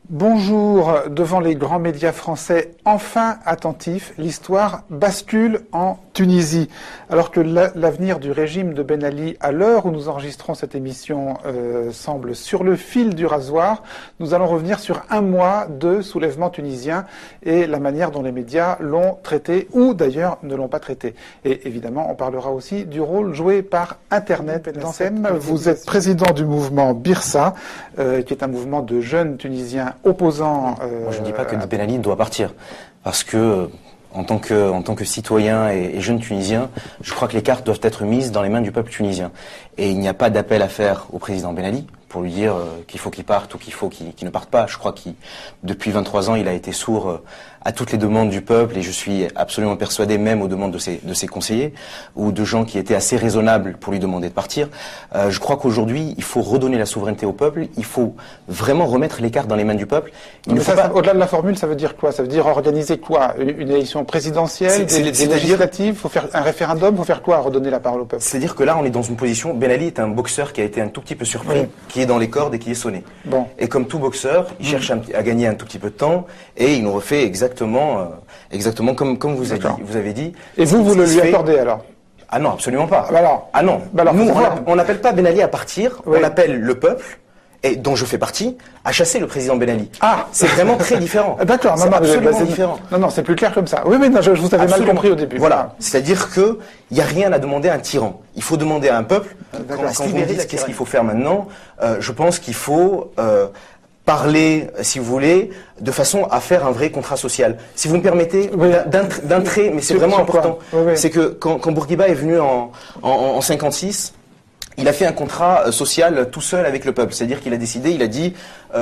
Bonjour, devant les grands médias français enfin attentifs, l'histoire bascule en Tunisie. Alors que l'avenir du régime de Ben Ali, à l'heure où nous enregistrons cette émission, semble sur le fil du rasoir, nous allons revenir sur un mois de soulèvement tunisien et la manière dont les médias l'ont traité ou d'ailleurs ne l'ont pas traité. Et évidemment, on parlera aussi du rôle joué par Internet dans cette. Vous êtes président du mouvement Birsa, qui est un mouvement de jeunes Tunisiens opposants. Moi, je ne dis pas que Ben Ali doit partir, parce que en tant que citoyen et jeune Tunisien, je crois que les cartes doivent être mises dans les mains du peuple tunisien. Et il n'y a pas d'appel à faire au président Ben Ali pour lui dire qu'il faut qu'il parte ou qu'il faut qu'il ne parte pas. Je crois qu'il, depuis 23 ans, il a été sourd à toutes les demandes du peuple, et je suis absolument persuadé, même aux demandes de ses conseillers ou de gens qui étaient assez raisonnables pour lui demander de partir. Je crois qu'aujourd'hui, il faut redonner la souveraineté au peuple, il faut vraiment remettre les cartes dans les mains du peuple. Au-delà de la formule, ça veut dire quoi? Ça veut dire organiser quoi? Une élection présidentielle, des législatives, il faut faire un référendum, il faut faire quoi? Redonner la parole au peuple? C'est-à-dire que là, on est dans une position, Ben Ali est un boxeur qui a été un tout petit peu surpris, oui, qui est dans les cordes et qui est sonné. Bon. Et comme tout boxeur, il cherche à gagner un tout petit peu de temps, et il nous refait exactement comme vous avez dit. Et vous le lui accordez alors? Ah non, absolument pas. Ah non. Nous, on n'appelle pas Ben Ali à partir, oui, on appelle le peuple, et dont je fais partie, à chasser le président Ben Ali. Ah, c'est vraiment très différent. D'accord, c'est absolument différent. Non, c'est plus clair comme ça. Oui, mais non, je vous avais mal compris au début. Voilà, c'est-à-dire que il n'y a rien à demander à un tyran. Il faut demander à un peuple. Quand vous me dites qu'est-ce qu'il faut faire maintenant, je pense qu'il faut parler, si vous voulez, de façon à faire un vrai contrat social. Si vous me permettez, oui, d'un trait, mais c'est vraiment important, oui. C'est que quand Bourguiba est venu en 56, il a fait un contrat social tout seul avec le peuple. C'est-à-dire qu'il a décidé, il a dit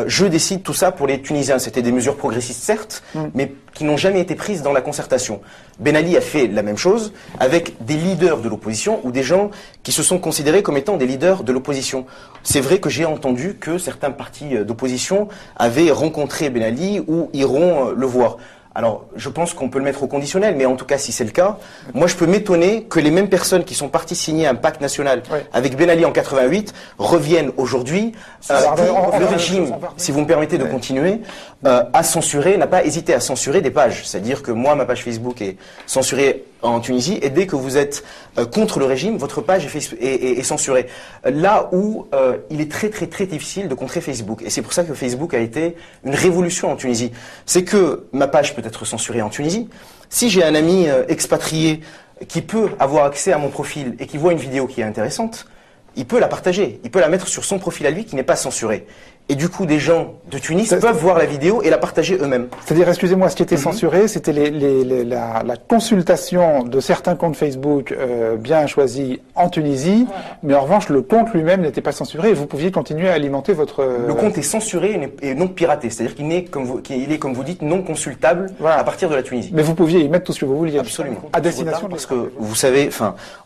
je décide tout ça pour les Tunisiens. C'était des mesures progressistes, certes, mais qui n'ont jamais été prises dans la concertation. Ben Ali a fait la même chose avec des leaders de l'opposition ou des gens qui se sont considérés comme étant des leaders de l'opposition. C'est vrai que j'ai entendu que certains partis d'opposition avaient rencontré Ben Ali ou iront le voir. Alors, je pense qu'on peut le mettre au conditionnel, mais en tout cas, si c'est le cas, moi je peux m'étonner que les mêmes personnes qui sont parties signer un pacte national avec Ben Ali en 88 reviennent aujourd'hui. Le régime, si vous me permettez de continuer, a censuré, n'a pas hésité à censurer des pages. C'est-à-dire que moi, ma page Facebook est censurée en Tunisie, et dès que vous êtes contre le régime, votre page est censurée. Là où il est très difficile de contrer Facebook. Et c'est pour ça que Facebook a été une révolution en Tunisie. C'est que ma page peut être censurée en Tunisie. Si j'ai un ami expatrié qui peut avoir accès à mon profil et qui voit une vidéo qui est intéressante, il peut la partager, il peut la mettre sur son profil à lui qui n'est pas censuré. Et du coup, des gens de Tunis peuvent voir la vidéo et la partager eux-mêmes. C'est-à-dire, excusez-moi, ce qui était censuré, c'était la consultation de certains comptes Facebook bien choisis en Tunisie, mais en revanche, le compte lui-même n'était pas censuré et vous pouviez continuer à alimenter votre... Le compte est censuré et non piraté, c'est-à-dire qu'il est, comme vous dites, non consultable à partir de la Tunisie. Mais vous pouviez y mettre tout ce que vous vouliez. Absolument. À destination parce que, vous savez,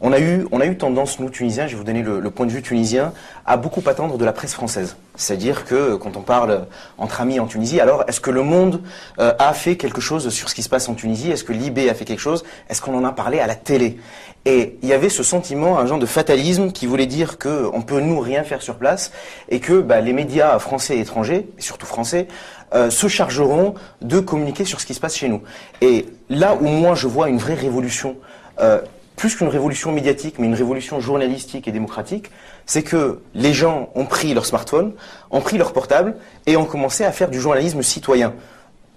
on a eu tendance, nous, Tunisiens, je vais vous donner le point de vue tunisien, à beaucoup attendre de la presse française. C'est-à-dire que quand on parle entre amis en Tunisie, alors est-ce que Le Monde a fait quelque chose sur ce qui se passe en Tunisie? Est-ce que Libé a fait quelque chose? Est-ce qu'on en a parlé à la télé? Et il y avait ce sentiment, un genre de fatalisme qui voulait dire qu'on peut nous rien faire sur place et que les médias français et étrangers, et surtout français, se chargeront de communiquer sur ce qui se passe chez nous. Et là où moi je vois une vraie révolution, plus qu'une révolution médiatique, mais une révolution journalistique et démocratique, c'est que les gens ont pris leur smartphone, ont pris leur portable et ont commencé à faire du journalisme citoyen.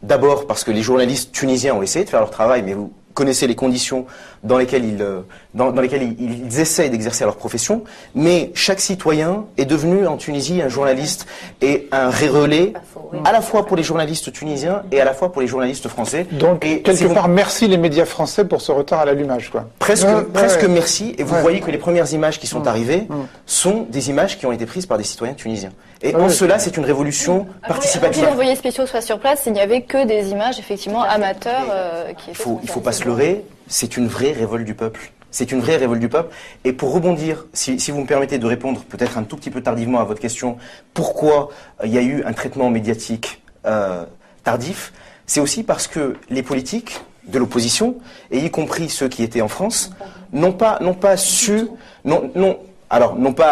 D'abord parce que les journalistes tunisiens ont essayé de faire leur travail, mais vous connaissez les conditions dans lesquelles ils essayent d'exercer leur profession, mais chaque citoyen est devenu en Tunisie un journaliste et un relais, à la fois pour les journalistes tunisiens et à la fois pour les journalistes français. Donc, quelque part, merci les médias français pour ce retard à l'allumage, quoi. Presque merci, et vous voyez que les premières images qui sont arrivées sont des images qui ont été prises par des citoyens tunisiens. Et en cela, c'est une révolution participative. Si les envoyés spéciaux soient sur place, il n'y avait que des images, effectivement, amateurs qui étaient... Il faut pas se leurrer, c'est une vraie révolte du peuple. C'est une vraie révolte du peuple. Et pour rebondir, si vous me permettez de répondre peut-être un tout petit peu tardivement à votre question, pourquoi il y a eu un traitement médiatique tardif, c'est aussi parce que les politiques de l'opposition, et y compris ceux qui étaient en France, n'ont pas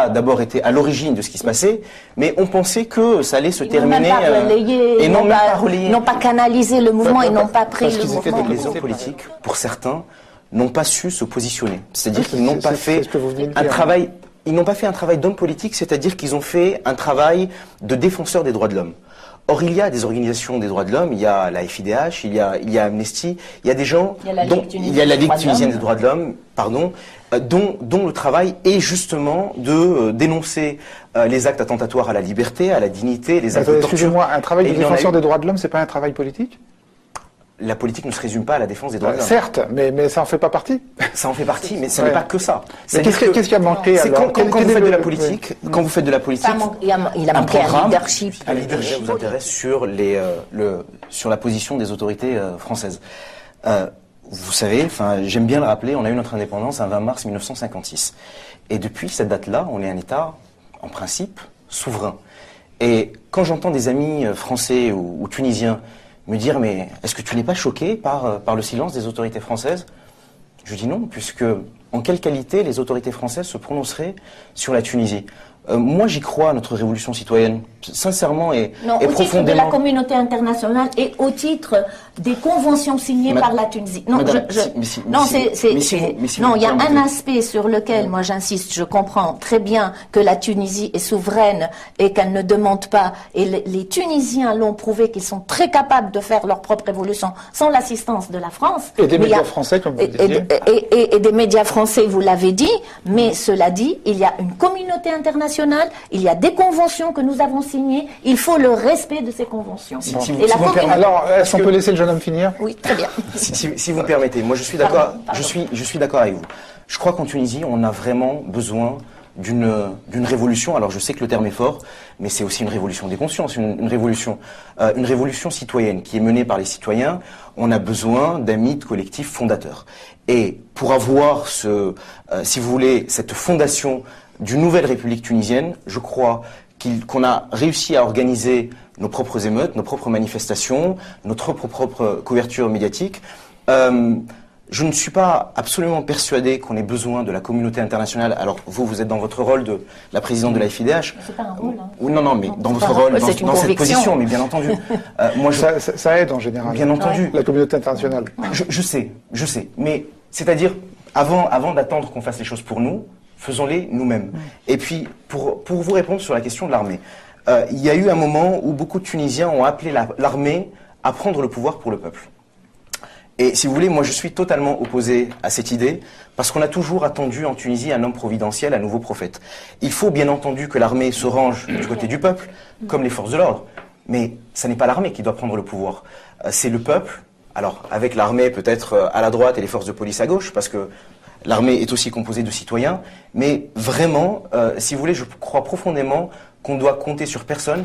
d'abord été à l'origine de ce qui se passait, mais ont pensé que ça allait se terminer. Ils n'ont pas canalisé le mouvement, ils n'ont pas pris le mouvement. Les hommes politiques, pour certains, n'ont pas su se positionner. C'est-à-dire qu'ils n'ont pas fait un travail. Ils n'ont pas fait un travail d'homme politique, c'est-à-dire qu'ils ont fait un travail de défenseur des droits de l'homme. Or, il y a des organisations des droits de l'homme, il y a la FIDH, il y a Amnesty, il y a des gens, il y a la Ligue tunisienne des droits de l'homme, pardon, dont le travail est justement de dénoncer les actes attentatoires à la liberté, à la dignité, les actes de torture. Excusez-moi, un travail de défenseur des droits de l'homme, c'est pas un travail politique ? La politique ne se résume pas à la défense des droits de l'homme. Certes, mais ça en fait pas partie. Ça en fait partie, mais ça n'est pas que ça. Mais qu'est-ce qui a manqué alors ? Quand vous faites de la politique, quand vous faites de la politique, il a manqué un leadership. Un leadership vous intéresse sur sur la position des autorités françaises. Vous savez, j'aime bien le rappeler, on a eu notre indépendance un 20 mars 1956. Et depuis cette date-là, on est un État, en principe, souverain. Et quand j'entends des amis français ou tunisiens me dire, mais est-ce que tu n'es pas choqué par le silence des autorités françaises ? Je dis non, puisque en quelle qualité les autorités françaises se prononceraient sur la Tunisie ? Moi, j'y crois à notre révolution citoyenne, sincèrement et profondément. Au titre de la communauté internationale et au titre des conventions signées par la Tunisie. Non, il y a un aspect sur lequel, moi, j'insiste. Je comprends très bien que la Tunisie est souveraine et qu'elle ne demande pas. Et les Tunisiens l'ont prouvé qu'ils sont très capables de faire leur propre révolution sans l'assistance de la France. Et des médias français, comme vous disiez. Et des médias français, vous l'avez dit. Mais cela dit, il y a une communauté internationale. Il y a des conventions que nous avons signées. Il faut le respect de ces conventions. Alors, est-ce qu'on peut laisser le jeune homme finir ? Oui, très bien. Si vous me permettez, moi je suis d'accord. Je suis d'accord avec vous. Je crois qu'en Tunisie, on a vraiment besoin d'une révolution. Alors je sais que le terme est fort, mais c'est aussi une révolution des consciences, une révolution citoyenne qui est menée par les citoyens. On a besoin d'un mythe collectif fondateur. Et pour avoir si vous voulez, cette fondation d'une nouvelle République tunisienne, je crois qu'on a réussi à organiser nos propres émeutes, nos propres manifestations, notre propre couverture médiatique. Je ne suis pas absolument persuadé qu'on ait besoin de la communauté internationale. Alors vous êtes dans votre rôle de la présidente de la FIDH. C'est pas un rôle. Hein. Non, mais dans votre rôle, dans cette position, mais bien entendu. Moi, ça aide en général. Bien entendu. La communauté internationale. Je sais. Mais c'est-à-dire, avant d'attendre qu'on fasse les choses pour nous, faisons-les nous-mêmes. Et puis, pour vous répondre sur la question de l'armée, il y a eu un moment où beaucoup de Tunisiens ont appelé l'armée à prendre le pouvoir pour le peuple. Et si vous voulez, moi je suis totalement opposé à cette idée, parce qu'on a toujours attendu en Tunisie un homme providentiel, un nouveau prophète. Il faut bien entendu que l'armée se range du côté du peuple, comme les forces de l'ordre. Mais ce n'est pas l'armée qui doit prendre le pouvoir. C'est le peuple, alors avec l'armée peut-être à la droite et les forces de police à gauche, parce que l'armée est aussi composée de citoyens, mais vraiment, si vous voulez, je crois profondément qu'on doit compter sur personne.